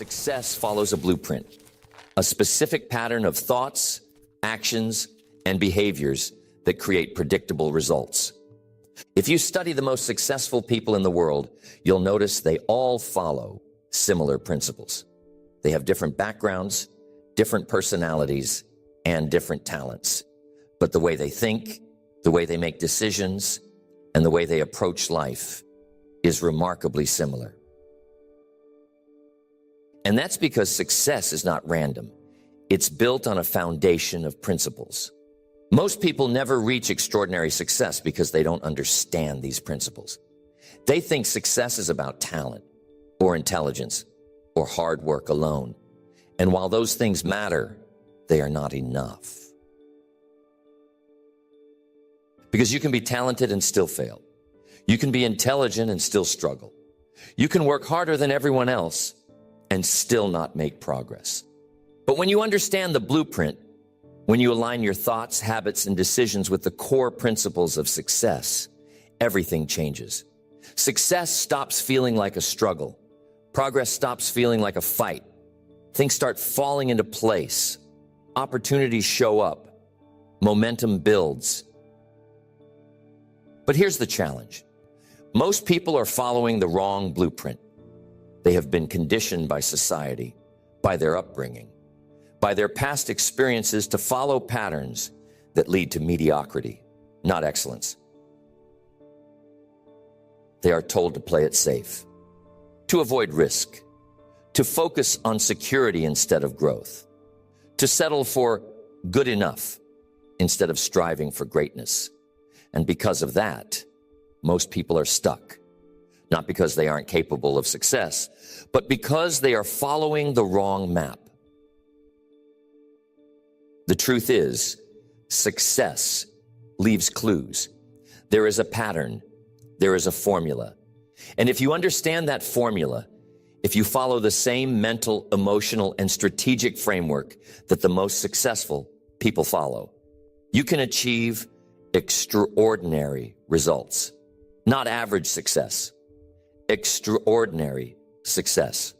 Success follows a blueprint, a specific pattern of thoughts, actions, and behaviors that create predictable results. If you study the most successful people in the world, you'll notice they all follow similar principles. They have different backgrounds, different personalities, and different talents. But the way they think, the way they make decisions, and the way they approach life is remarkably similar. And that's because success is not random. It's built on a foundation of principles. Most people never reach extraordinary success because they don't understand these principles. They think success is about talent or intelligence or hard work alone. And while those things matter, they are not enough. Because you can be talented and still fail. You can be intelligent and still struggle. You can work harder than everyone else and still not make progress. But when you understand the blueprint, when you align your thoughts, habits, and decisions with the core principles of success, everything changes. Success stops feeling like a struggle. Progress stops feeling like a fight. Things start falling into place. Opportunities show up. Momentum builds. But here's the challenge. Most people are following the wrong blueprint. They have been conditioned by society, by their upbringing, by their past experiences to follow patterns that lead to mediocrity, not excellence. They are told to play it safe, to avoid risk, to focus on security instead of growth, to settle for good enough instead of striving for greatness. And because of that, most people are stuck, not because they aren't capable of success, but because they are following the wrong map. The truth is, success leaves clues. There is a pattern. There is a formula. And if you understand that formula, if you follow the same mental, emotional, and strategic framework that the most successful people follow, you can achieve extraordinary results. Not average success, extraordinary success.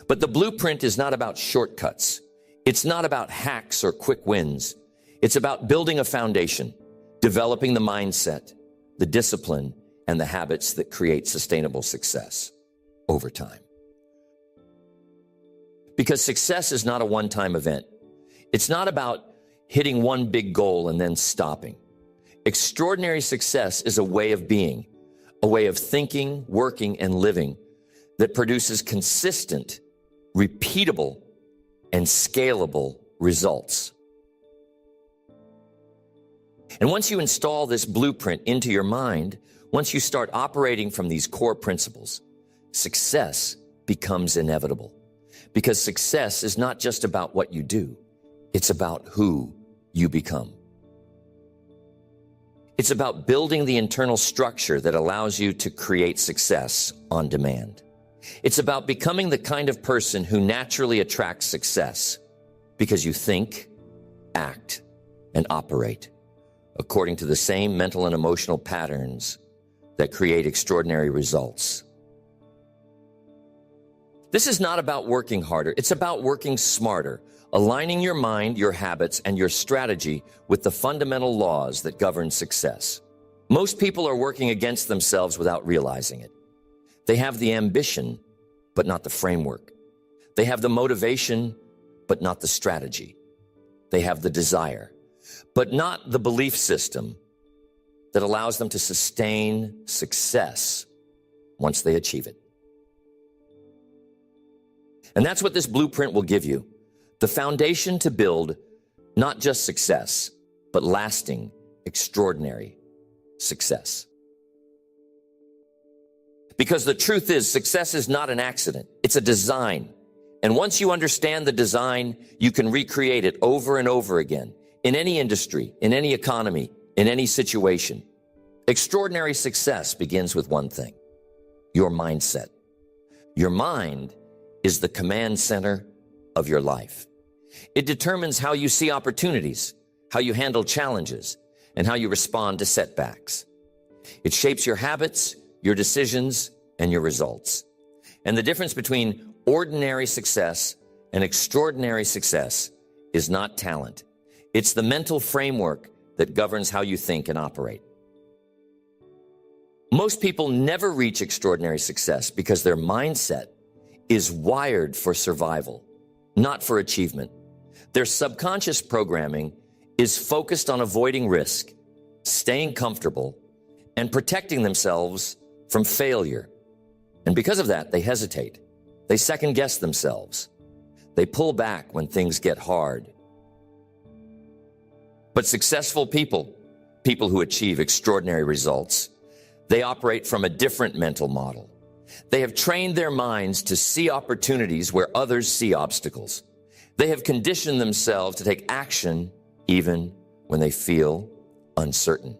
But the blueprint is not about shortcuts. It's not about hacks or quick wins. It's about building a foundation, developing the mindset, the discipline, and the habits that create sustainable success over time. Because success is not a one-time event. It's not about hitting one big goal and then stopping. Extraordinary success is a way of being, a way of thinking, working, and living that produces consistent, repeatable, and scalable results. And once you install this blueprint into your mind, once you start operating from these core principles, success becomes inevitable. Because success is not just about what you do, it's about who you become. It's about building the internal structure that allows you to create success on demand. It's about becoming the kind of person who naturally attracts success because you think, act, and operate according to the same mental and emotional patterns that create extraordinary results. This is not about working harder. It's about working smarter, aligning your mind, your habits, and your strategy with the fundamental laws that govern success. Most people are working against themselves without realizing it. They have the ambition, but not the framework. They have the motivation, but not the strategy. They have the desire, but not the belief system that allows them to sustain success once they achieve it. And that's what this blueprint will give you. The foundation to build not just success, but lasting, extraordinary success. Because the truth is, success is not an accident. It's a design. And once you understand the design, you can recreate it over and over again in any industry, in any economy, in any situation. Extraordinary success begins with one thing: your mindset. Your mind is the command center of your life. It determines how you see opportunities, how you handle challenges, and how you respond to setbacks. It shapes your habits, your decisions, and your results. And the difference between ordinary success and extraordinary success is not talent. It's the mental framework that governs how you think and operate. Most people never reach extraordinary success because their mindset is wired for survival, not for achievement. Their subconscious programming is focused on avoiding risk, staying comfortable, and protecting themselves from failure. And because of that, they hesitate. They second-guess themselves. They pull back when things get hard. But successful people, people who achieve extraordinary results, they operate from a different mental model. They have trained their minds to see opportunities where others see obstacles. They have conditioned themselves to take action even when they feel uncertain.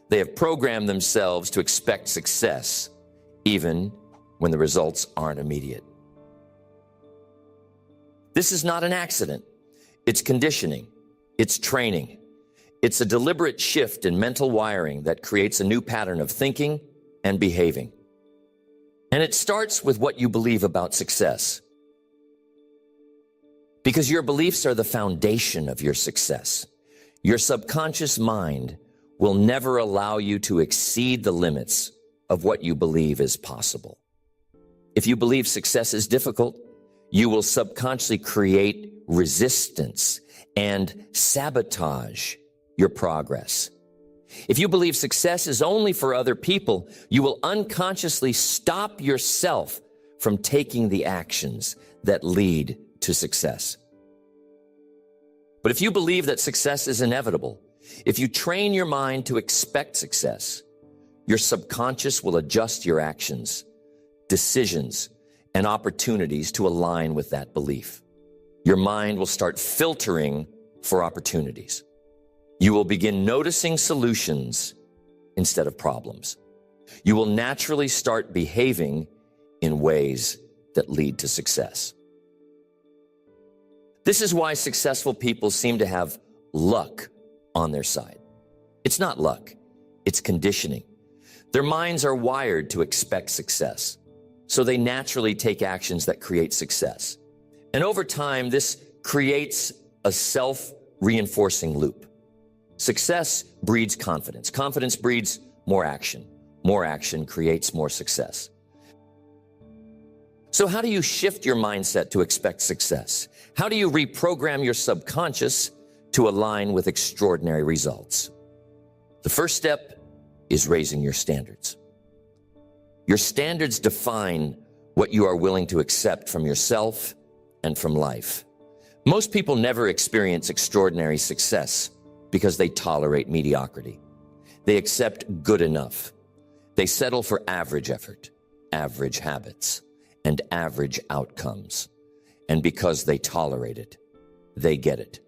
They have programmed themselves to expect success even when the results aren't immediate. This is not an accident. It's conditioning. It's training. It's a deliberate shift in mental wiring that creates a new pattern of thinking and behaving. And it starts with what you believe about success. Because your beliefs are the foundation of your success. Your subconscious mind will never allow you to exceed the limits of what you believe is possible. If you believe success is difficult, you will subconsciously create resistance and sabotage your progress. If you believe success is only for other people, you will unconsciously stop yourself from taking the actions that lead to success. But if you believe that success is inevitable, if you train your mind to expect success, your subconscious will adjust your actions, decisions, and opportunities to align with that belief. Your mind will start filtering for opportunities. You will begin noticing solutions instead of problems. You will naturally start behaving in ways that lead to success. This is why successful people seem to have luck on their side. It's not luck, it's conditioning. Their minds are wired to expect success, so they naturally take actions that create success. And over time, this creates a self-reinforcing loop. Success breeds confidence. Confidence breeds more action. More action creates more success. So how do you shift your mindset to expect success? How do you reprogram your subconscious to align with extraordinary results? The first step is raising your standards. Your standards define what you are willing to accept from yourself and from life. Most people never experience extraordinary success because they tolerate mediocrity. They accept good enough. They settle for average effort, average habits, and average outcomes. And because they tolerate it, they get it.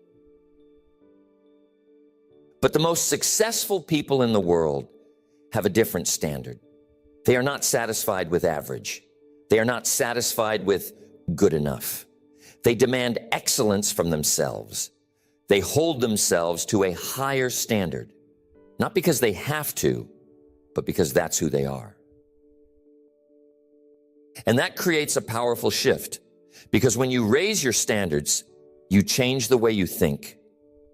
But the most successful people in the world have a different standard. They are not satisfied with average. They are not satisfied with good enough. They demand excellence from themselves. They hold themselves to a higher standard, not because they have to, but because that's who they are. And that creates a powerful shift, because when you raise your standards, you change the way you think,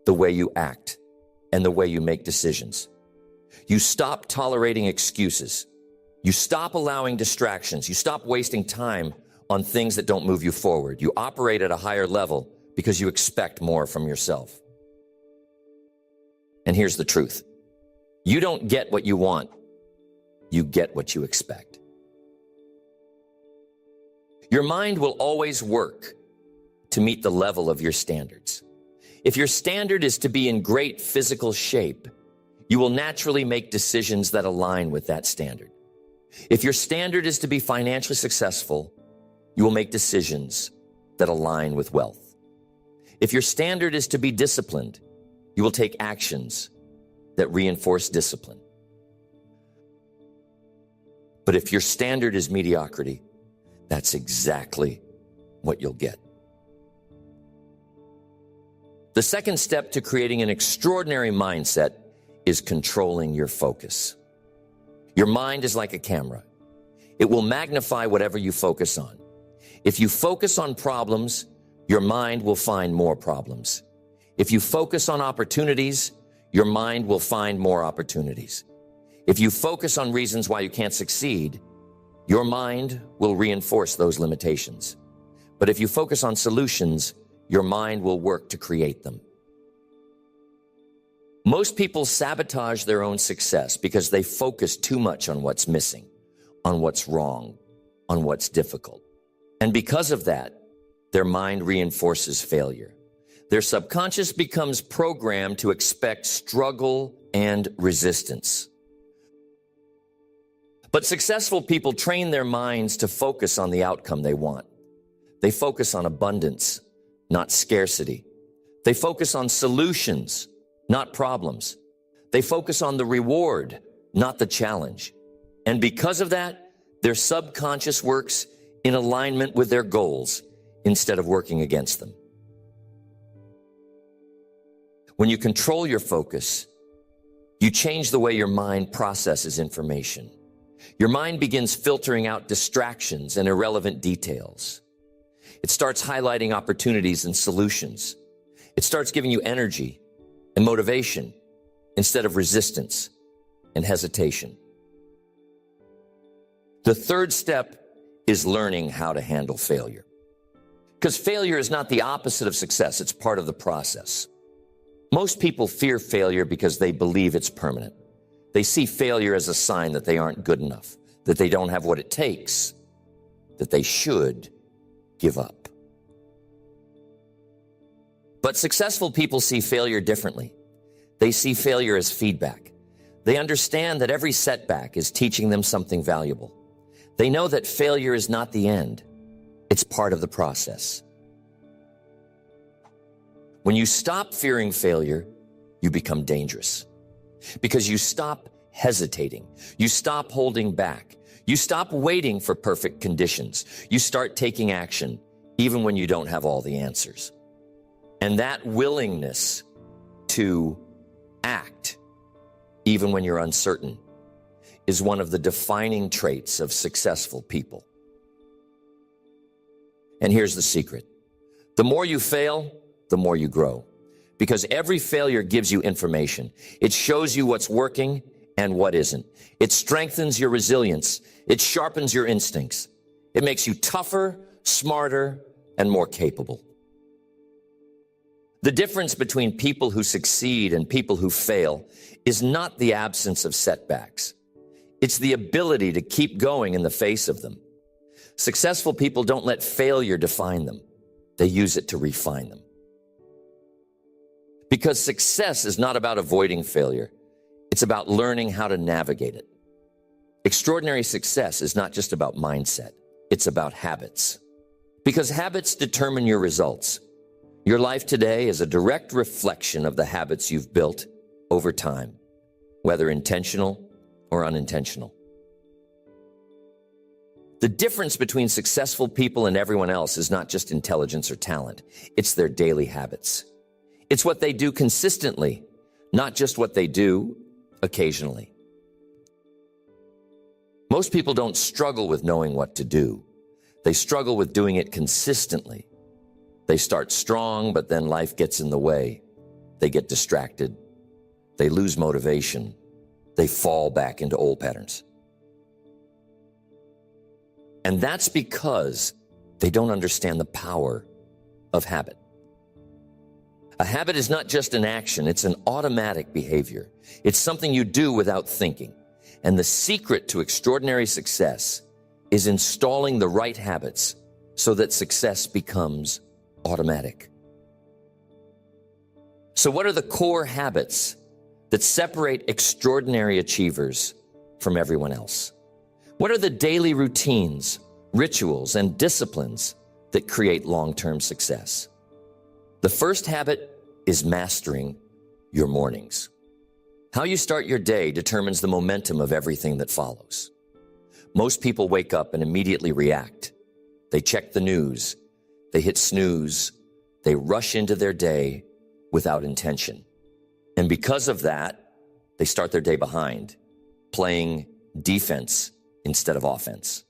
the way you act, and the way you make decisions. You stop tolerating excuses. You stop allowing distractions. You stop wasting time on things that don't move you forward. You operate at a higher level because you expect more from yourself. And here's the truth. You don't get what you want. You get what you expect. Your mind will always work to meet the level of your standards. If your standard is to be in great physical shape, you will naturally make decisions that align with that standard. If your standard is to be financially successful, you will make decisions that align with wealth. If your standard is to be disciplined, you will take actions that reinforce discipline. But if your standard is mediocrity, that's exactly what you'll get. The second step to creating an extraordinary mindset is controlling your focus. Your mind is like a camera. It will magnify whatever you focus on. If you focus on problems, your mind will find more problems. If you focus on opportunities, your mind will find more opportunities. If you focus on reasons why you can't succeed, your mind will reinforce those limitations. But if you focus on solutions, your mind will work to create them. Most people sabotage their own success because they focus too much on what's missing, on what's wrong, on what's difficult. And because of that, their mind reinforces failure. Their subconscious becomes programmed to expect struggle and resistance. But successful people train their minds to focus on the outcome they want. They focus on abundance, not scarcity. They focus on solutions, not problems. They focus on the reward, not the challenge. And because of that, their subconscious works in alignment with their goals instead of working against them. When you control your focus, you change the way your mind processes information. Your mind begins filtering out distractions and irrelevant details. It starts highlighting opportunities and solutions. It starts giving you energy and motivation instead of resistance and hesitation. The third step is learning how to handle failure. Because failure is not the opposite of success, it's part of the process. Most people fear failure because they believe it's permanent. They see failure as a sign that they aren't good enough, that they don't have what it takes, that they should give up. But successful people see failure differently. They see failure as feedback. They understand that every setback is teaching them something valuable. They know that failure is not the end. It's part of the process. When you stop fearing failure, you become dangerous. Because you stop hesitating. You stop holding back. You stop waiting for perfect conditions. You start taking action, even when you don't have all the answers. And that willingness to act, even when you're uncertain, is one of the defining traits of successful people. And here's the secret. The more you fail, the more you grow. Because every failure gives you information. It shows you what's working and what isn't. It strengthens your resilience. It sharpens your instincts. It makes you tougher, smarter, and more capable. The difference between people who succeed and people who fail is not the absence of setbacks. It's the ability to keep going in the face of them. Successful people don't let failure define them. They use it to refine them. Because success is not about avoiding failure. It's about learning how to navigate it. Extraordinary success is not just about mindset. It's about habits. Because habits determine your results. Your life today is a direct reflection of the habits you've built over time, whether intentional or unintentional. The difference between successful people and everyone else is not just intelligence or talent. It's their daily habits. It's what they do consistently, not just what they do occasionally. Most people don't struggle with knowing what to do. They struggle with doing it consistently. They start strong, but then life gets in the way. They get distracted. They lose motivation. They fall back into old patterns. And that's because they don't understand the power of habit. A habit is not just an action, it's an automatic behavior. It's something you do without thinking. And the secret to extraordinary success is installing the right habits so that success becomes automatic. So what are the core habits that separate extraordinary achievers from everyone else? What are the daily routines, rituals, and disciplines that create long-term success? The first habit is mastering your mornings. How you start your day determines the momentum of everything that follows. Most people wake up and immediately react. They check the news, they hit snooze, they rush into their day without intention. And because of that, they start their day behind, playing defense instead of offense.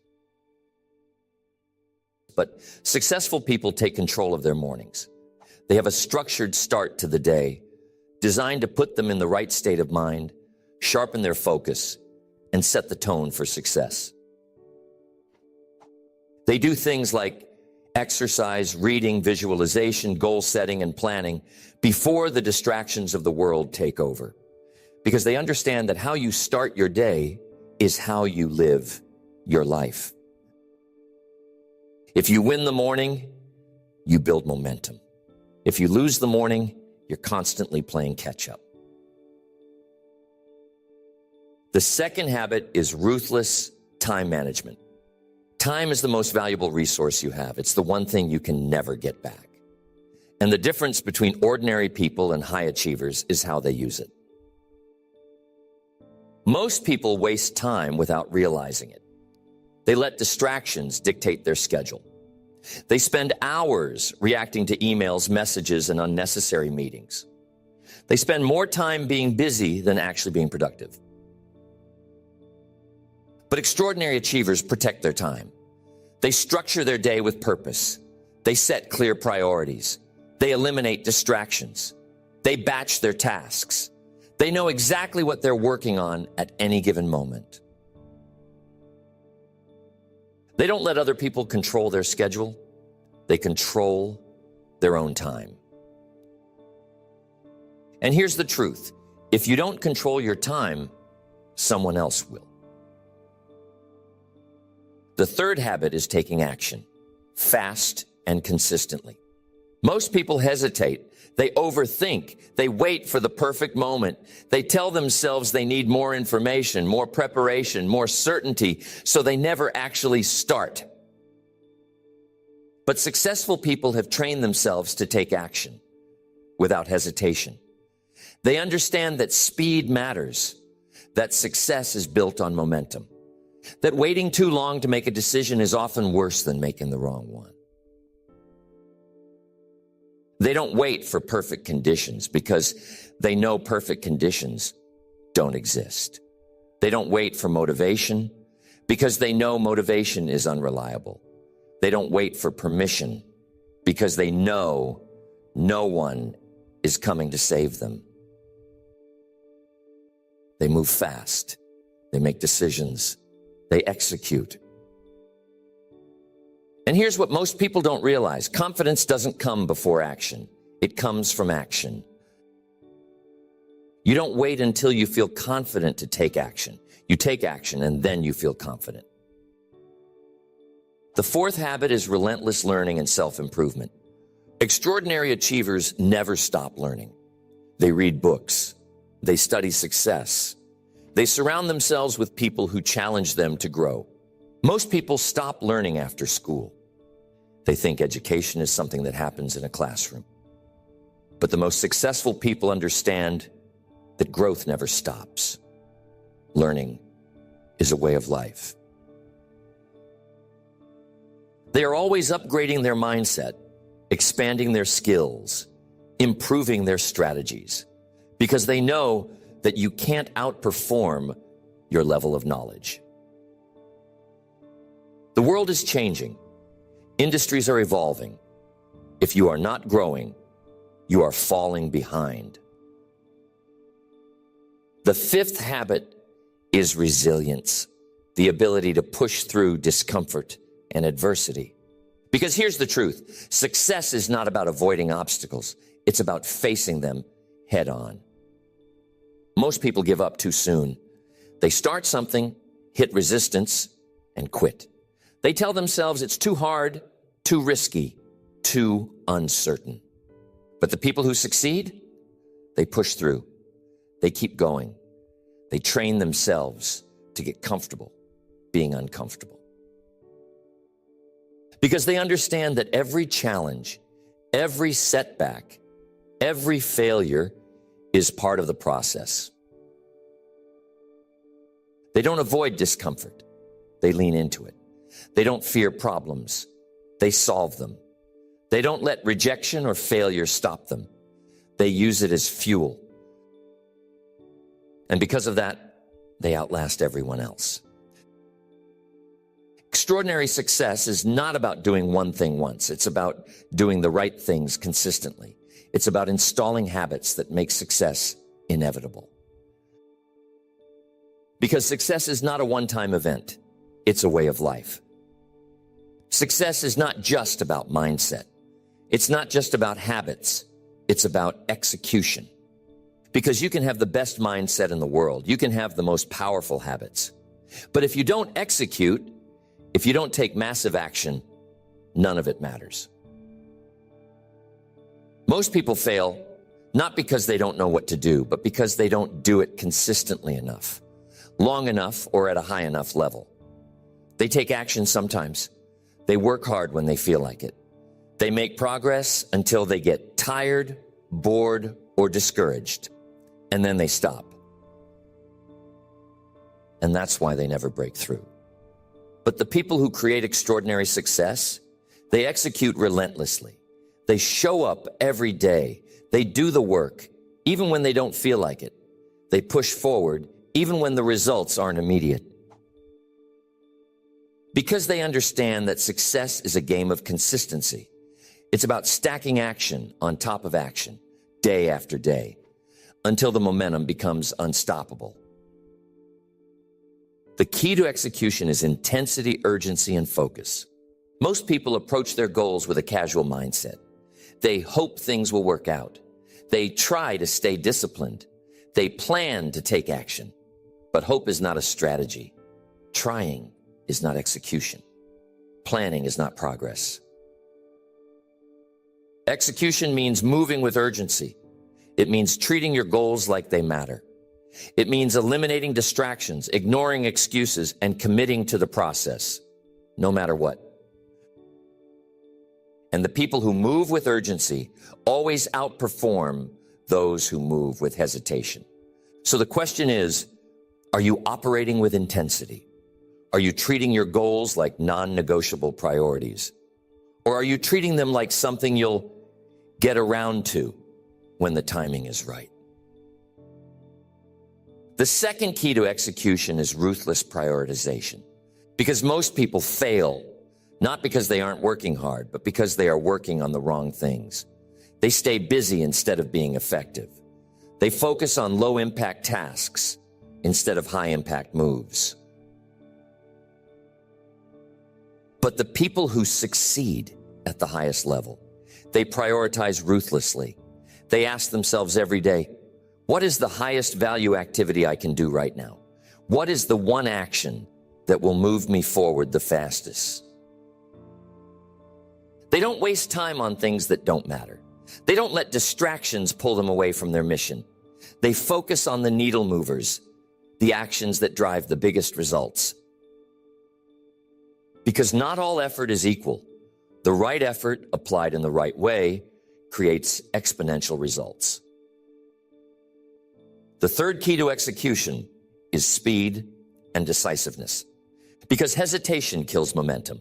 But successful people take control of their mornings. They have a structured start to the day, designed to put them in the right state of mind, sharpen their focus, and set the tone for success. They do things like exercise, reading, visualization, goal setting, and planning before the distractions of the world take over, because they understand that how you start your day is how you live your life. If you win the morning, you build momentum. If you lose the morning, you're constantly playing catch up. The second habit is ruthless time management. Time is the most valuable resource you have. It's the one thing you can never get back. And the difference between ordinary people and high achievers is how they use it. Most people waste time without realizing it. They let distractions dictate their schedule. They spend hours reacting to emails, messages, and unnecessary meetings. They spend more time being busy than actually being productive. But extraordinary achievers protect their time. They structure their day with purpose. They set clear priorities. They eliminate distractions. They batch their tasks. They know exactly what they're working on at any given moment. They don't let other people control their schedule. They control their own time. And here's the truth. If you don't control your time, someone else will. The third habit is taking action, fast and consistently. Most people hesitate. They overthink. They wait for the perfect moment. They tell themselves they need more information, more preparation, more certainty, so they never actually start. But successful people have trained themselves to take action without hesitation. They understand that speed matters, that success is built on momentum, that waiting too long to make a decision is often worse than making the wrong one. They don't wait for perfect conditions because they know perfect conditions don't exist. They don't wait for motivation because they know motivation is unreliable. They don't wait for permission because they know no one is coming to save them. They move fast. They make decisions. They execute. And here's what most people don't realize. Confidence doesn't come before action. It comes from action. You don't wait until you feel confident to take action. You take action and then you feel confident. The fourth habit is relentless learning and self-improvement. Extraordinary achievers never stop learning. They read books. They study success. They surround themselves with people who challenge them to grow. Most people stop learning after school. They think education is something that happens in a classroom. But the most successful people understand that growth never stops. Learning is a way of life. They are always upgrading their mindset, expanding their skills, improving their strategies, because they know that you can't outperform your level of knowledge. The world is changing. Industries are evolving. If you are not growing, you are falling behind. The fifth habit is resilience, the ability to push through discomfort and adversity. Because here's the truth. Success is not about avoiding obstacles. It's about facing them head on. Most people give up too soon. They start something, hit resistance, and quit. They tell themselves it's too hard, too risky, too uncertain. But the people who succeed, they push through. They keep going. They train themselves to get comfortable being uncomfortable. Because they understand that every challenge, every setback, every failure is part of the process. They don't avoid discomfort. They lean into it. They don't fear problems. They solve them. They don't let rejection or failure stop them. They use it as fuel. And because of that, they outlast everyone else. Extraordinary success is not about doing one thing once. It's about doing the right things consistently. It's about installing habits that make success inevitable. Because success is not a one-time event. It's a way of life. Success is not just about mindset. It's not just about habits. It's about execution. Because you can have the best mindset in the world. You can have the most powerful habits. But if you don't execute, if you don't take massive action, none of it matters. Most people fail not because they don't know what to do, but because they don't do it consistently enough, long enough, or at a high enough level. They take action sometimes. They work hard when they feel like it. They make progress until they get tired, bored, or discouraged, and then they stop. And that's why they never break through. But the people who create extraordinary success, they execute relentlessly. They show up every day. They do the work, even when they don't feel like it. They push forward, even when the results aren't immediate. Because they understand that success is a game of consistency. It's about stacking action on top of action, day after day, until the momentum becomes unstoppable. The key to execution is intensity, urgency, and focus. Most people approach their goals with a casual mindset. They hope things will work out. They try to stay disciplined. They plan to take action. But hope is not a strategy. Trying is not execution. Planning is not progress. Execution means moving with urgency. It means treating your goals like they matter. It means eliminating distractions, ignoring excuses, and committing to the process, no matter what. And the people who move with urgency always outperform those who move with hesitation. So the question is, are you operating with intensity? Are you treating your goals like non-negotiable priorities? Or are you treating them like something you'll get around to when the timing is right? The second key to execution is ruthless prioritization. Because most people fail, not because they aren't working hard, but because they are working on the wrong things. They stay busy instead of being effective. They focus on low-impact tasks instead of high-impact moves. But the people who succeed at the highest level, they prioritize ruthlessly. They ask themselves every day, what is the highest value activity I can do right now? What is the one action that will move me forward the fastest? They don't waste time on things that don't matter. They don't let distractions pull them away from their mission. They focus on the needle movers, the actions that drive the biggest results. Because not all effort is equal. The right effort, applied in the right way, creates exponential results. The third key to execution is speed and decisiveness. Because hesitation kills momentum.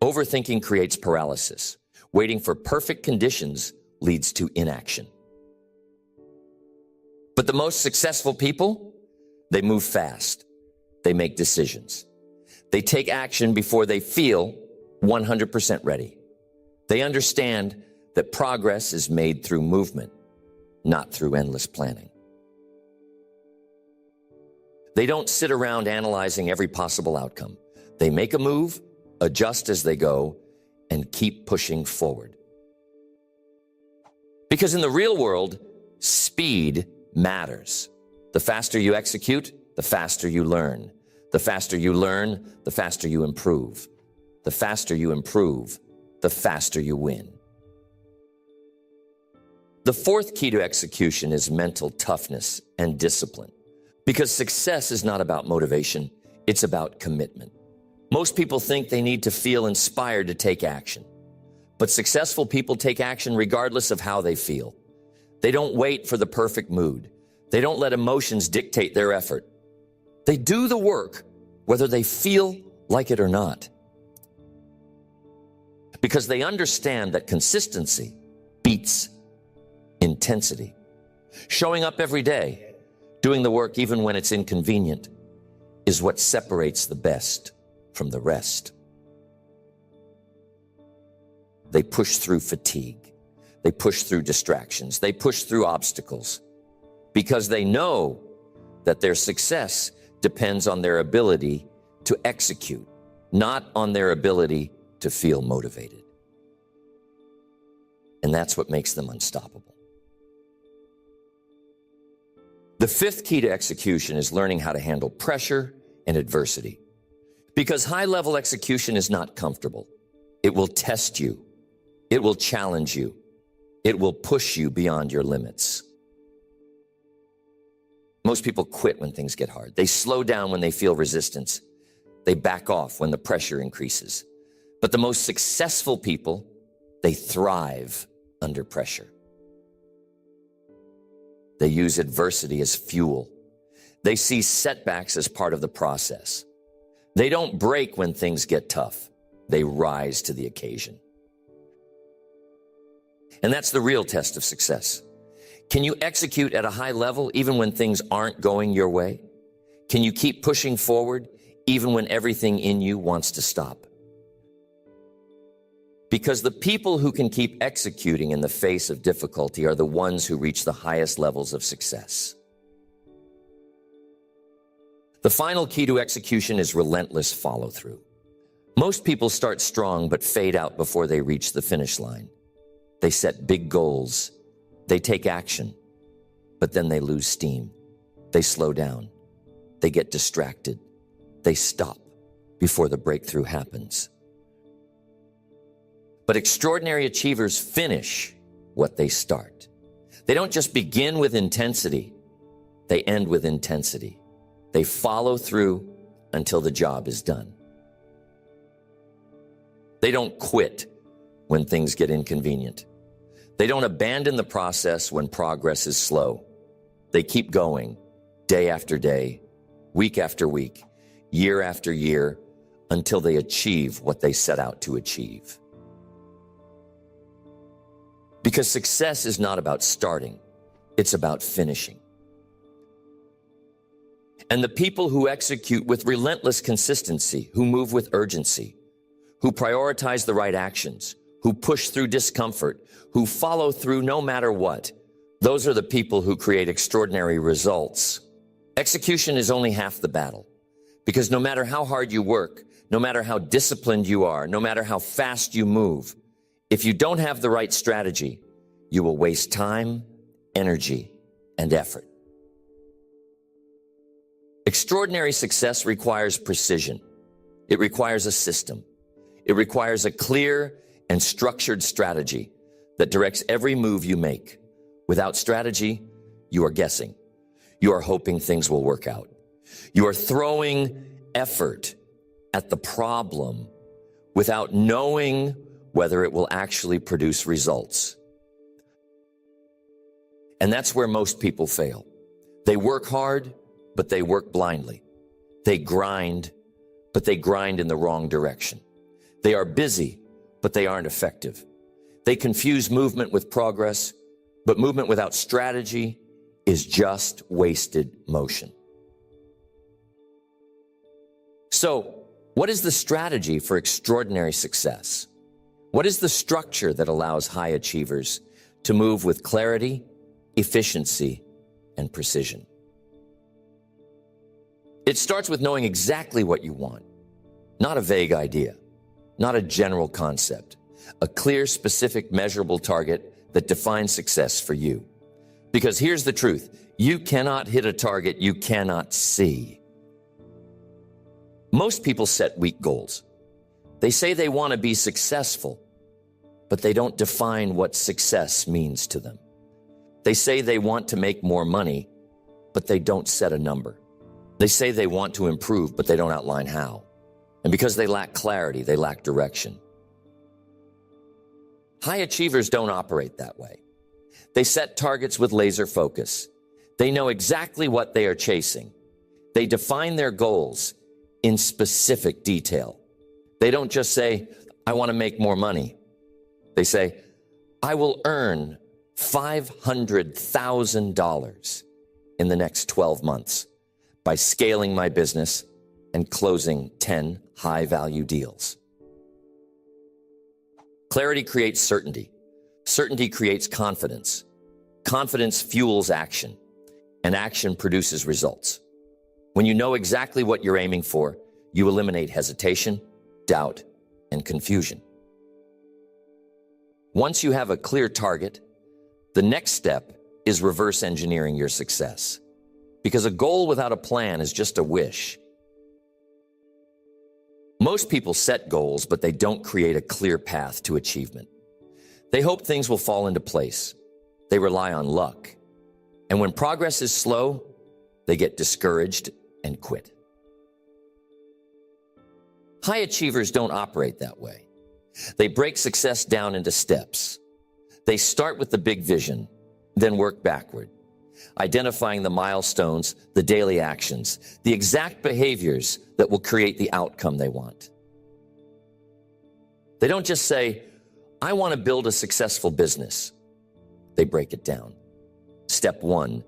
Overthinking creates paralysis. Waiting for perfect conditions leads to inaction. But the most successful people, they move fast. They make decisions. They take action before they feel 100% ready. They understand that progress is made through movement, not through endless planning. They don't sit around analyzing every possible outcome. They make a move, adjust as they go, and keep pushing forward. Because in the real world, speed matters. The faster you execute, the faster you learn. The faster you learn, the faster you improve. The faster you improve, the faster you win. The fourth key to execution is mental toughness and discipline. Because success is not about motivation, it's about commitment. Most people think they need to feel inspired to take action. But successful people take action regardless of how they feel. They don't wait for the perfect mood. They don't let emotions dictate their effort. They do the work, whether they feel like it or not. Because they understand that consistency beats intensity. Showing up every day, doing the work even when it's inconvenient, is what separates the best from the rest. They push through fatigue. They push through distractions. They push through obstacles because they know that their success depends on their ability to execute, not on their ability to feel motivated. And that's what makes them unstoppable. The fifth key to execution is learning how to handle pressure and adversity. Because high-level execution is not comfortable. It will test you. It will challenge you. It will push you beyond your limits. Most people quit when things get hard. They slow down when they feel resistance. They back off when the pressure increases. But the most successful people, they thrive under pressure. They use adversity as fuel. They see setbacks as part of the process. They don't break when things get tough. They rise to the occasion. And that's the real test of success. Can you execute at a high level even when things aren't going your way? Can you keep pushing forward even when everything in you wants to stop? Because the people who can keep executing in the face of difficulty are the ones who reach the highest levels of success. The final key to execution is relentless follow-through. Most people start strong but fade out before they reach the finish line. They set big goals. They take action, but then they lose steam. They slow down. They get distracted. They stop before the breakthrough happens. But extraordinary achievers finish what they start. They don't just begin with intensity. They end with intensity. They follow through until the job is done. They don't quit when things get inconvenient. They don't abandon the process when progress is slow. They keep going day after day, week after week, year after year, until they achieve what they set out to achieve. Because success is not about starting, it's about finishing. And the people who execute with relentless consistency, who move with urgency, who prioritize the right actions, who push through discomfort, who follow through no matter what, those are the people who create extraordinary results. Execution is only half the battle, because no matter how hard you work, no matter how disciplined you are, no matter how fast you move, if you don't have the right strategy, you will waste time, energy, and effort. Extraordinary success requires precision. It requires a system. It requires a clear and structured strategy that directs every move you make. Without strategy, you are guessing. You are hoping things will work out. You are throwing effort at the problem without knowing whether it will actually produce results. And that's where most people fail. They work hard, but they work blindly. They grind, but they grind in the wrong direction. They are busy, but they aren't effective. They confuse movement with progress, but movement without strategy is just wasted motion. So, what is the strategy for extraordinary success? What is the structure that allows high achievers to move with clarity, efficiency, and precision? It starts with knowing exactly what you want, not a vague idea, not a general concept, a clear, specific, measurable target that defines success for you. Because here's the truth, you cannot hit a target you cannot see. Most people set weak goals. They say they want to be successful, but they don't define what success means to them. They say they want to make more money, but they don't set a number. They say they want to improve, but they don't outline how. And because they lack clarity, they lack direction. High achievers don't operate that way. They set targets with laser focus. They know exactly what they are chasing. They define their goals in specific detail. They don't just say, I want to make more money. They say, I will earn $500,000 in the next 12 months by scaling my business and closing 10 high-value deals. Clarity creates certainty. Certainty creates confidence. Confidence fuels action, and action produces results. When you know exactly what you're aiming for, you eliminate hesitation, doubt, and confusion. Once you have a clear target, the next step is reverse engineering your success. Because a goal without a plan is just a wish. Most people set goals, but they don't create a clear path to achievement. They hope things will fall into place. They rely on luck. And when progress is slow, they get discouraged and quit. High achievers don't operate that way. They break success down into steps. They start with the big vision, then work backward, identifying the milestones, the daily actions, the exact behaviors that will create the outcome they want. They don't just say, I want to build a successful business. They break it down. Step 1,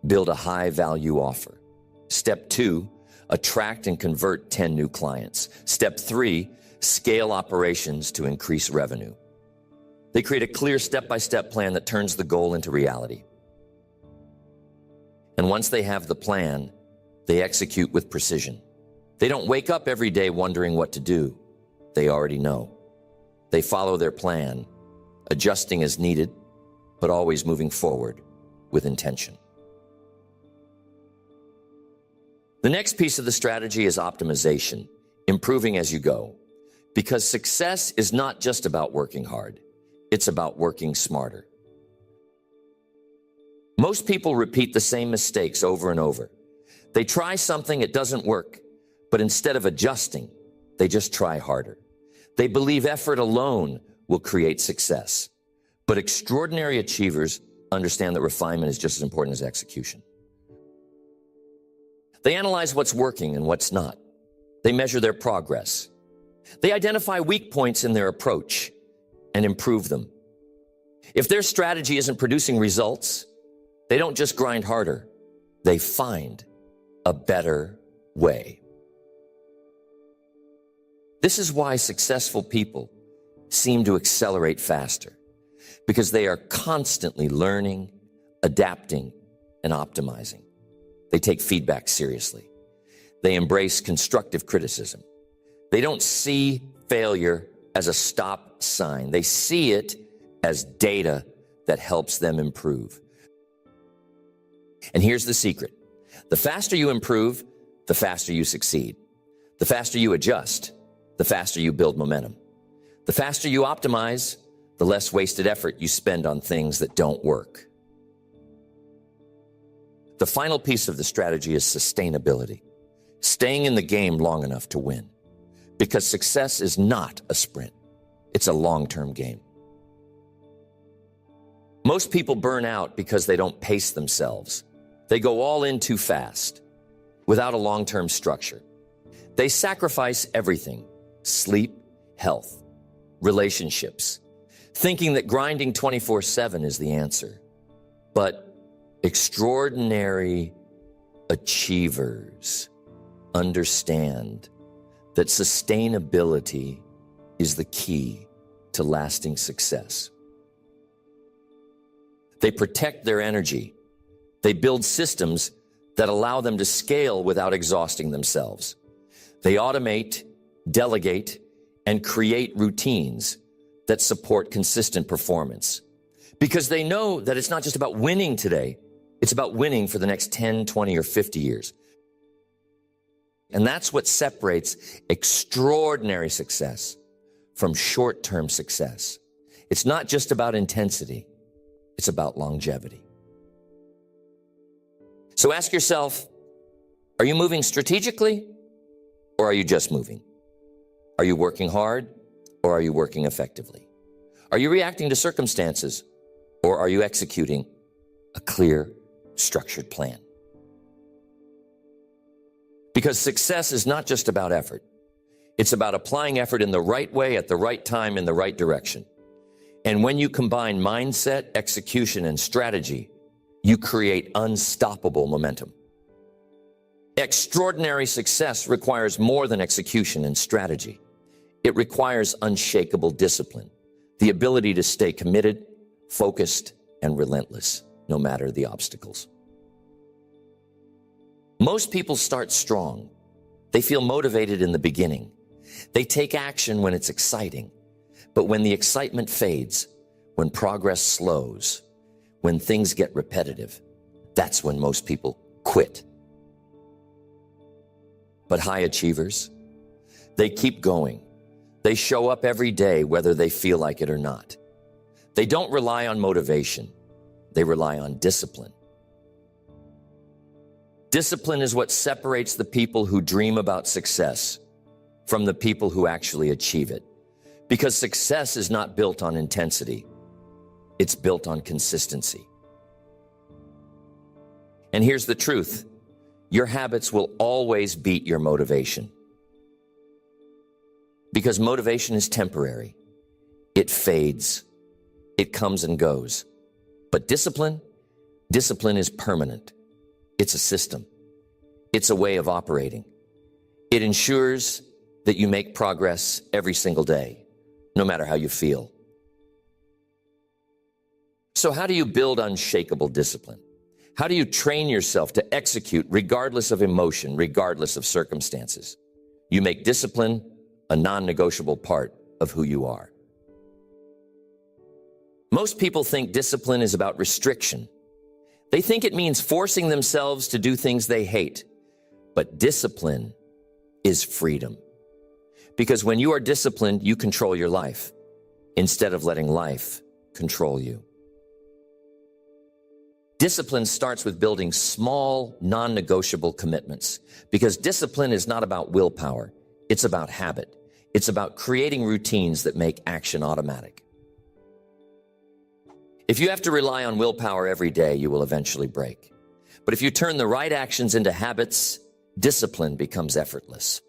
build a high-value offer. Step 2, attract and convert 10 new clients. Step 3, scale operations to increase revenue. They create a clear step-by-step plan that turns the goal into reality. And once they have the plan, they execute with precision. They don't wake up every day wondering what to do. They already know. They follow their plan, adjusting as needed, but always moving forward with intention. The next piece of the strategy is optimization, improving as you go. Because success is not just about working hard. It's about working smarter. Most people repeat the same mistakes over and over. They try something, it doesn't work, but instead of adjusting, they just try harder. They believe effort alone will create success. But extraordinary achievers understand that refinement is just as important as execution. They analyze what's working and what's not. They measure their progress. They identify weak points in their approach and improve them. If their strategy isn't producing results, they don't just grind harder. They find a better way. This is why successful people seem to accelerate faster, because they are constantly learning, adapting, and optimizing. They take feedback seriously. They embrace constructive criticism. They don't see failure as a stop sign. They see it as data that helps them improve. And here's the secret. The faster you improve, the faster you succeed. The faster you adjust, the faster you build momentum. The faster you optimize, the less wasted effort you spend on things that don't work. The final piece of the strategy is sustainability, staying in the game long enough to win. Because success is not a sprint, it's a long-term game. Most people burn out because they don't pace themselves. They go all in too fast, without a long-term structure. They sacrifice everything: sleep, health, relationships, thinking that grinding 24/7 is the answer. But extraordinary achievers understand that sustainability is the key to lasting success. They protect their energy. They build systems that allow them to scale without exhausting themselves. They automate, delegate, and create routines that support consistent performance. Because they know that it's not just about winning today, it's about winning for the next 10, 20, or 50 years. And that's what separates extraordinary success from short-term success. It's not just about intensity, it's about longevity. So ask yourself, are you moving strategically, or are you just moving? Are you working hard, or are you working effectively? Are you reacting to circumstances, or are you executing a clear, structured plan? Because success is not just about effort. It's about applying effort in the right way, at the right time, in the right direction. And when you combine mindset, execution, and strategy, you create unstoppable momentum. Extraordinary success requires more than execution and strategy. It requires unshakable discipline, the ability to stay committed, focused, and relentless, no matter the obstacles. Most people start strong. They feel motivated in the beginning. They take action when it's exciting. But when the excitement fades, when progress slows, when things get repetitive, that's when most people quit. But high achievers, they keep going. They show up every day whether they feel like it or not. They don't rely on motivation. They rely on discipline. Discipline is what separates the people who dream about success from the people who actually achieve it. Because success is not built on intensity. It's built on consistency. And here's the truth. Your habits will always beat your motivation. Because motivation is temporary. It fades. It comes and goes. But discipline is permanent. It's a system. It's a way of operating. It ensures that you make progress every single day, no matter how you feel. So how do you build unshakable discipline? How do you train yourself to execute regardless of emotion, regardless of circumstances? You make discipline a non-negotiable part of who you are. Most people think discipline is about restriction. They think it means forcing themselves to do things they hate. But discipline is freedom. Because when you are disciplined, you control your life instead of letting life control you. Discipline starts with building small, non-negotiable commitments. Because discipline is not about willpower. It's about habit. It's about creating routines that make action automatic. If you have to rely on willpower every day, you will eventually break. But if you turn the right actions into habits, discipline becomes effortless.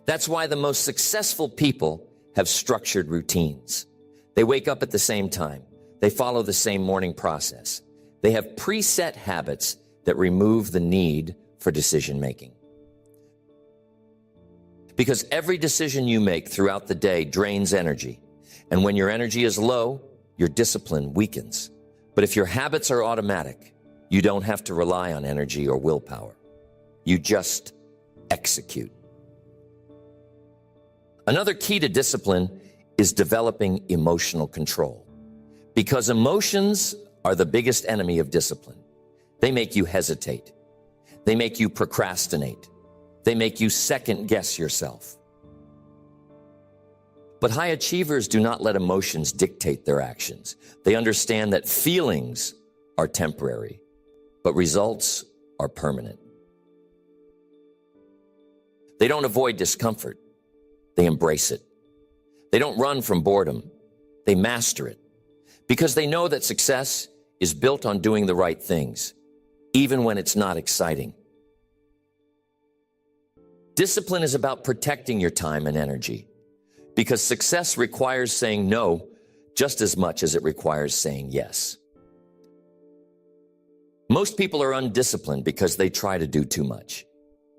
That's why the most successful people have structured routines. They wake up at the same time. They follow the same morning process. They have preset habits that remove the need for decision-making. Because every decision you make throughout the day drains energy. And when your energy is low, your discipline weakens. But if your habits are automatic, you don't have to rely on energy or willpower. You just execute. Another key to discipline is developing emotional control. Because emotions are the biggest enemy of discipline. They make you hesitate. They make you procrastinate. They make you second-guess yourself. But high achievers do not let emotions dictate their actions. They understand that feelings are temporary, but results are permanent. They don't avoid discomfort. They embrace it. They don't run from boredom. They master it. Because they know that success is built on doing the right things, even when it's not exciting. Discipline is about protecting your time and energy. Because success requires saying no just as much as it requires saying yes. Most people are undisciplined because they try to do too much.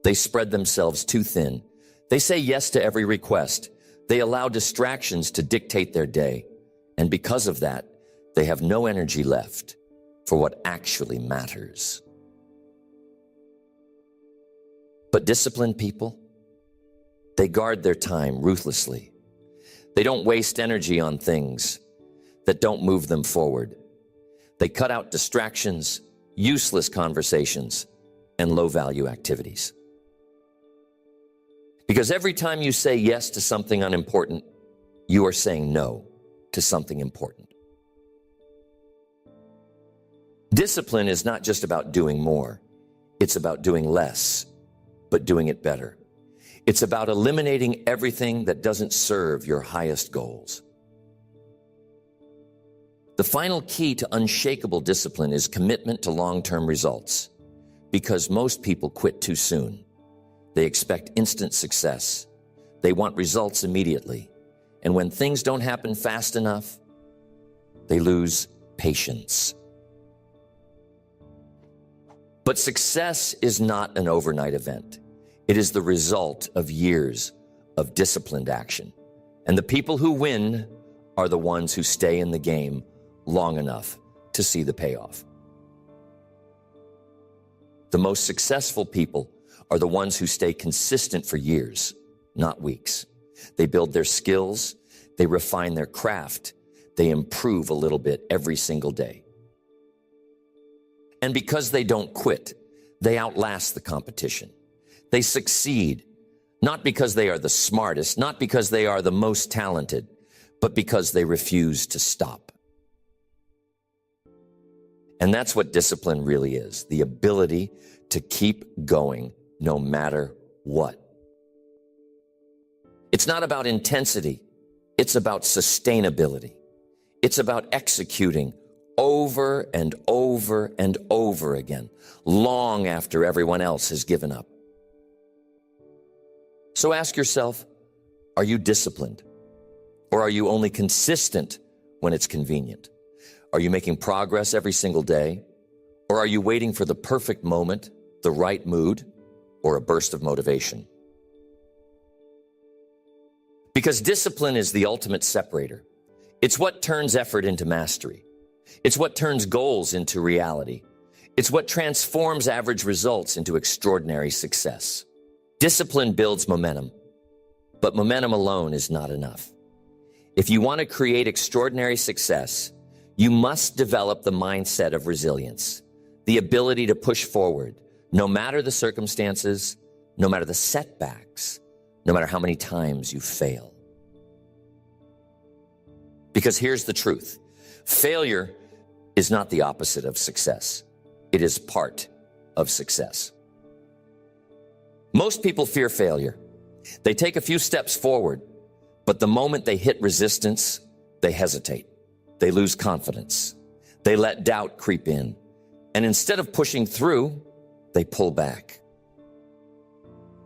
They spread themselves too thin. They say yes to every request. They allow distractions to dictate their day. And because of that, they have no energy left for what actually matters. But disciplined people, they guard their time ruthlessly. They don't waste energy on things that don't move them forward. They cut out distractions, useless conversations, and low-value activities. Because every time you say yes to something unimportant, you are saying no to something important. Discipline is not just about doing more. It's about doing less, but doing it better. It's about eliminating everything that doesn't serve your highest goals. The final key to unshakable discipline is commitment to long-term results. Because most people quit too soon. They expect instant success. They want results immediately. And when things don't happen fast enough, they lose patience. But success is not an overnight event. It is the result of years of disciplined action. And the people who win are the ones who stay in the game long enough to see the payoff. The most successful people are the ones who stay consistent for years, not weeks. They build their skills, they refine their craft, they improve a little bit every single day. And because they don't quit, they outlast the competition. They succeed, not because they are the smartest, not because they are the most talented, but because they refuse to stop. And that's what discipline really is, the ability to keep going no matter what. It's not about intensity, it's about sustainability. It's about executing over and over and over again, long after everyone else has given up. So ask yourself, are you disciplined? Or are you only consistent when it's convenient? Are you making progress every single day? Or are you waiting for the perfect moment, the right mood, or a burst of motivation? Because discipline is the ultimate separator. It's what turns effort into mastery. It's what turns goals into reality. It's what transforms average results into extraordinary success. Discipline builds momentum, but momentum alone is not enough. If you want to create extraordinary success, you must develop the mindset of resilience, the ability to push forward, no matter the circumstances, no matter the setbacks, no matter how many times you fail. Because here's the truth. Failure is not the opposite of success. It is part of success. Most people fear failure. They take a few steps forward, but the moment they hit resistance, they hesitate. They lose confidence. They let doubt creep in. And instead of pushing through, they pull back.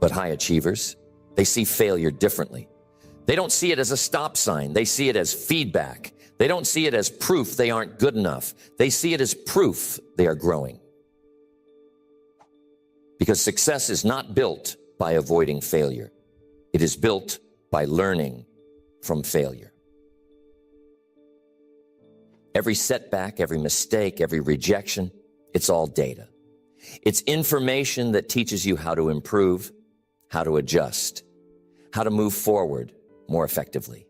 But high achievers, they see failure differently. They don't see it as a stop sign. They see it as feedback. They don't see it as proof they aren't good enough. They see it as proof they are growing. Because success is not built by avoiding failure. It is built by learning from failure. Every setback, every mistake, every rejection, it's all data. It's information that teaches you how to improve, how to adjust, how to move forward more effectively.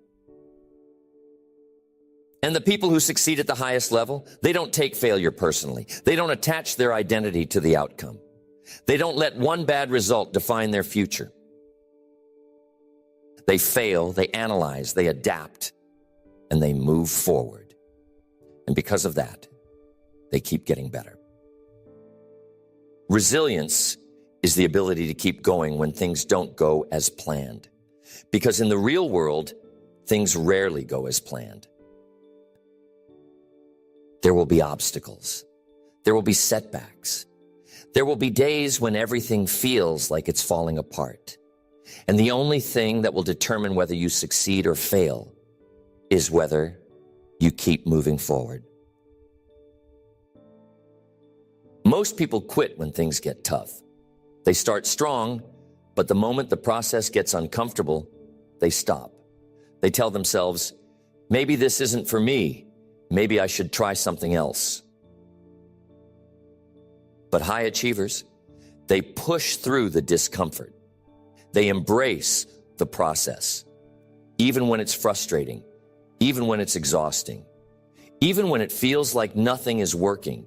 And the people who succeed at the highest level, they don't take failure personally. They don't attach their identity to the outcome. They don't let one bad result define their future. They fail, they analyze, they adapt, and they move forward. And because of that, they keep getting better. Resilience is the ability to keep going when things don't go as planned. Because in the real world, things rarely go as planned. There will be obstacles. There will be setbacks. There will be days when everything feels like it's falling apart. And the only thing that will determine whether you succeed or fail is whether you keep moving forward. Most people quit when things get tough. They start strong, but the moment the process gets uncomfortable, they stop. They tell themselves, maybe this isn't for me. Maybe I should try something else. But high achievers, they push through the discomfort. They embrace the process, even when it's frustrating, even when it's exhausting, even when it feels like nothing is working,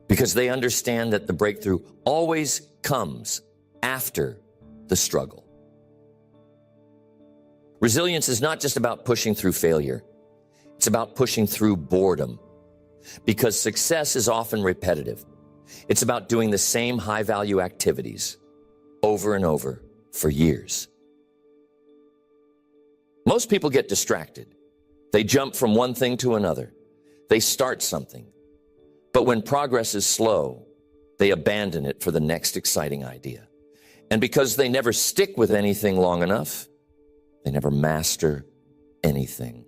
because they understand that the breakthrough always comes after the struggle. Resilience is not just about pushing through failure. It's about pushing through boredom, because success is often repetitive. It's about doing the same high-value activities over and over for years. Most people get distracted. They jump from one thing to another. They start something. But when progress is slow, they abandon it for the next exciting idea. And because they never stick with anything long enough, they never master anything.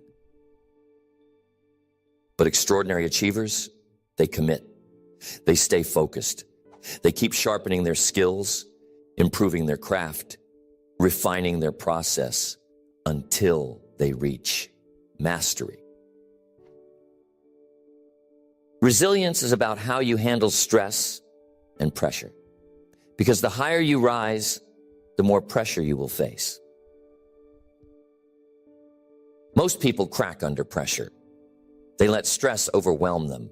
But extraordinary achievers, they commit. They stay focused. They keep sharpening their skills, improving their craft, refining their process until they reach mastery. Resilience is about how you handle stress and pressure, because the higher you rise, the more pressure you will face. Most people crack under pressure. They let stress overwhelm them.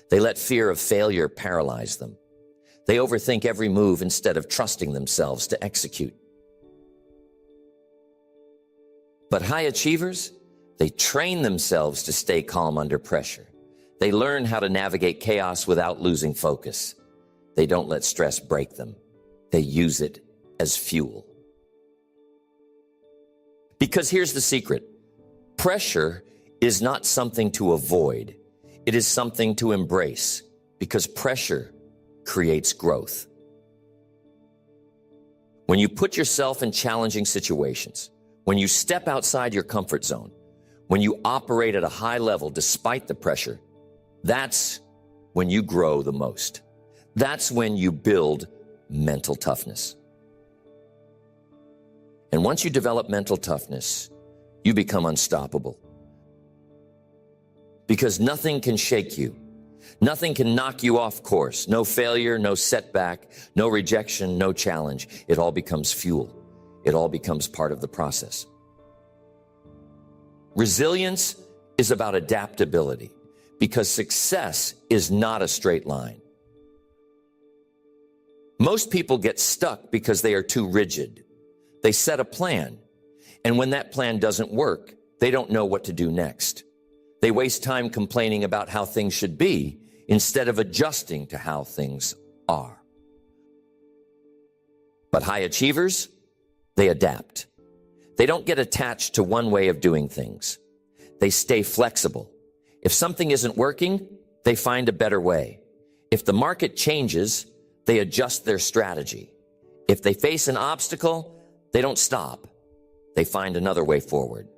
They let fear of failure paralyze them. They overthink every move instead of trusting themselves to execute. But high achievers, they train themselves to stay calm under pressure. They learn how to navigate chaos without losing focus. They don't let stress break them. They use it as fuel. Because here's the secret. Pressure is not something to avoid. It is something to embrace, because pressure creates growth. When you put yourself in challenging situations, when you step outside your comfort zone, when you operate at a high level despite the pressure, that's when you grow the most. That's when you build mental toughness. And once you develop mental toughness, you become unstoppable. Because nothing can shake you. Nothing can knock you off course. No failure, no setback, no rejection, no challenge. It all becomes fuel. It all becomes part of the process. Resilience is about adaptability, because success is not a straight line. Most people get stuck because they are too rigid. They set a plan, and when that plan doesn't work, they don't know what to do next. They waste time complaining about how things should be instead of adjusting to how things are. But high achievers, they adapt. They don't get attached to one way of doing things. They stay flexible. If something isn't working, they find a better way. If the market changes, they adjust their strategy. If they face an obstacle, they don't stop. They find another way forward.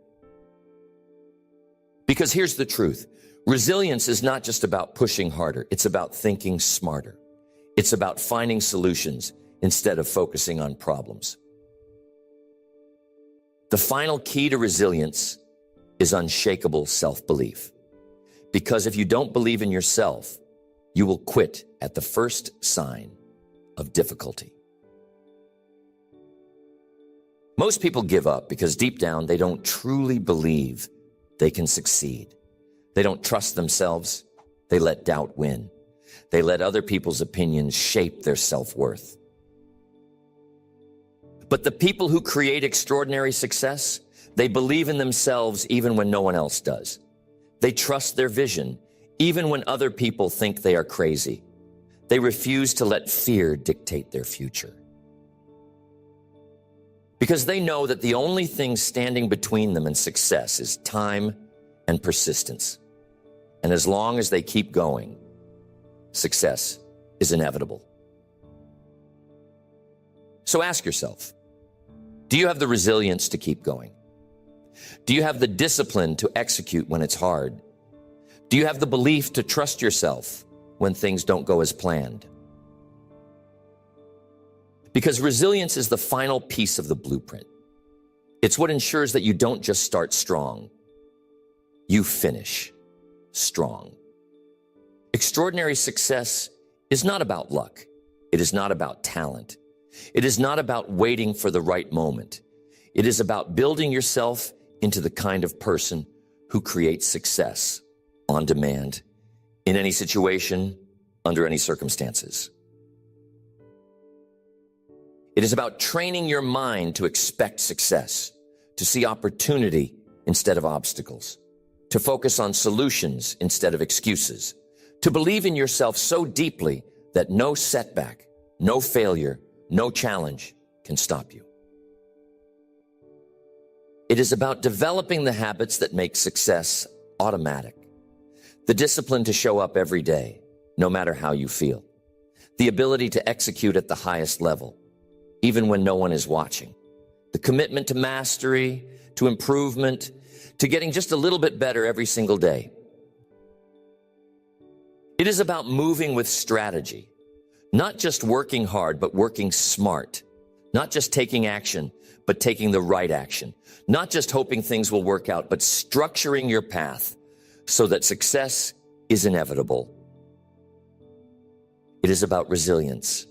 Because here's the truth. Resilience is not just about pushing harder. It's about thinking smarter. It's about finding solutions instead of focusing on problems. The final key to resilience is unshakable self-belief. Because if you don't believe in yourself, you will quit at the first sign of difficulty. Most people give up because deep down they don't truly believe they can succeed. They don't trust themselves. They let doubt win. They let other people's opinions shape their self-worth. But the people who create extraordinary success, they believe in themselves even when no one else does. They trust their vision even when other people think they are crazy. They refuse to let fear dictate their future. Because they know that the only thing standing between them and success is time and persistence. And as long as they keep going, success is inevitable. So ask yourself, do you have the resilience to keep going? Do you have the discipline to execute when it's hard? Do you have the belief to trust yourself when things don't go as planned? Because resilience is the final piece of the blueprint. It's what ensures that you don't just start strong, you finish strong. Extraordinary success is not about luck. It is not about talent. It is not about waiting for the right moment. It is about building yourself into the kind of person who creates success on demand, in any situation, under any circumstances. It is about training your mind to expect success, to see opportunity instead of obstacles, to focus on solutions instead of excuses, to believe in yourself so deeply that no setback, no failure, no challenge can stop you. It is about developing the habits that make success automatic, the discipline to show up every day, no matter how you feel, the ability to execute at the highest level, even when no one is watching, the commitment to mastery, to improvement, to getting just a little bit better every single day. It is about moving with strategy, not just working hard, but working smart, Not just taking action, but taking the right action. Not just hoping things will work out, but structuring your path so that success is inevitable. It is about resilience,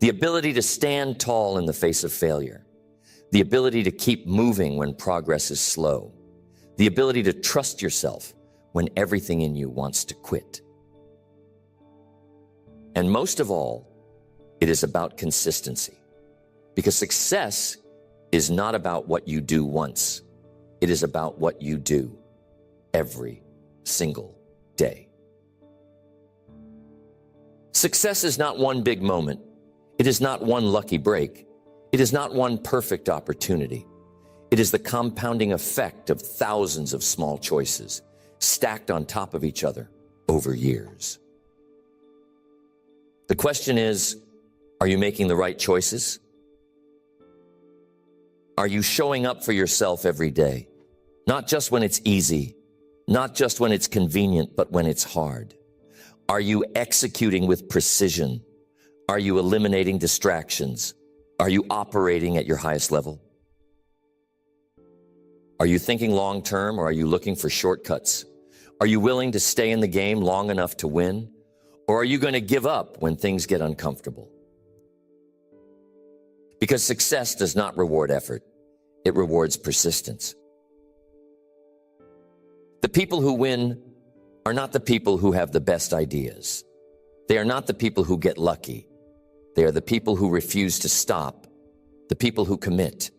the ability to stand tall in the face of failure, the ability to keep moving when progress is slow, the ability to trust yourself when everything in you wants to quit. And most of all, it is about consistency, because success is not about what you do once. It is about what you do every single day. Success is not one big moment. It is not one lucky break. It is not one perfect opportunity. It is the compounding effect of thousands of small choices stacked on top of each other over years. The question is, are you making the right choices? Are you showing up for yourself every day? Not just when it's easy, not just when it's convenient, but when it's hard. Are you executing with precision? Are you eliminating distractions? Are you operating at your highest level? Are you thinking long term, or are you looking for shortcuts? Are you willing to stay in the game long enough to win? Or are you going to give up when things get uncomfortable? Because success does not reward effort. It rewards persistence. The people who win are not the people who have the best ideas. They are not the people who get lucky. They are the people who refuse to stop, the people who commit,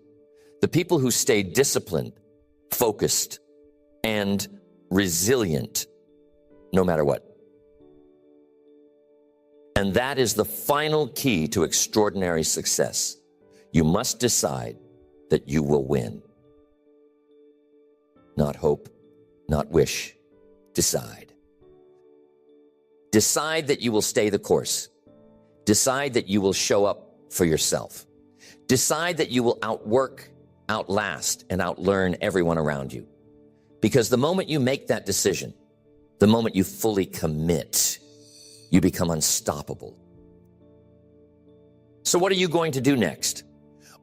the people who stay disciplined, focused, and resilient no matter what. And that is the final key to extraordinary success. You must decide that you will win. Not hope, not wish. Decide. Decide that you will stay the course. Decide that you will show up for yourself. Decide that you will outwork, outlast, and outlearn everyone around you. Because the moment you make that decision, the moment you fully commit, you become unstoppable. So what are you going to do next?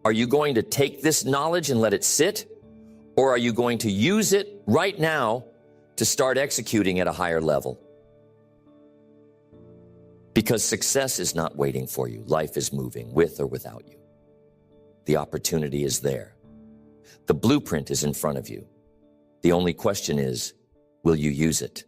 Are you going to take this knowledge and let it sit? Or are you going to use it right now to start executing at a higher level? Because success is not waiting for you. Life is moving with or without you. The opportunity is there. The blueprint is in front of you. The only question is, will you use it?